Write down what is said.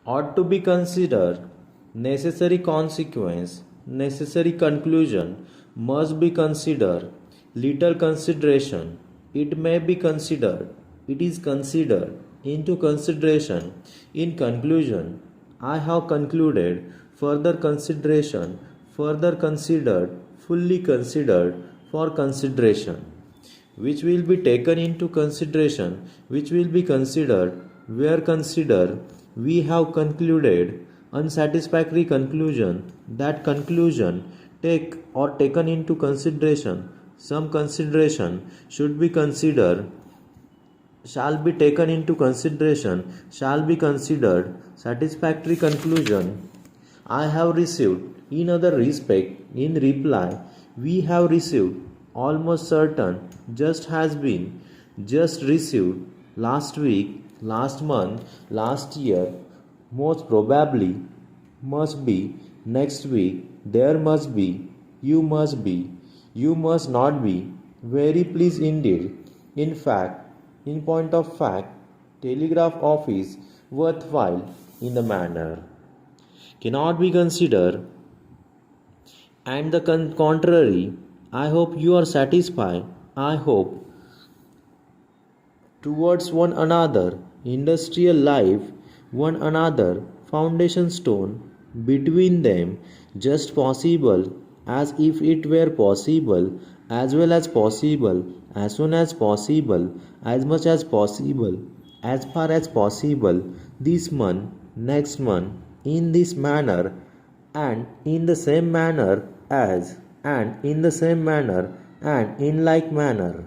ought to be considered, necessary consequence, necessary conclusion, must be considered, little consideration, it may be considered, it is considered, into consideration, in conclusion, I have concluded, further consideration, further considered, fully considered, for consideration, which will be taken into consideration, which will be considered, where consider, we have concluded, unsatisfactory conclusion, that conclusion, take or taken into consideration, some consideration, should be considered, shall be taken into consideration, shall be considered, satisfactory conclusion, I have received, in other respect, in reply, we have received, almost certain, just has been, just received, last week, last month, last year, most probably, must be, next week, there must be, you must not be, very pleased indeed, in fact, in point of fact, telegraph office, worthwhile, in the manner, cannot be considered, and the contrary. I hope you are satisfied. I hope towards one another, industrial life, one another, foundation stone, between them, just possible, as if it were possible, as well as possible, as soon as possible, as much as possible, as far as possible, this month, next month, in this manner, and in the same manner as, and in the same manner, and in like manner.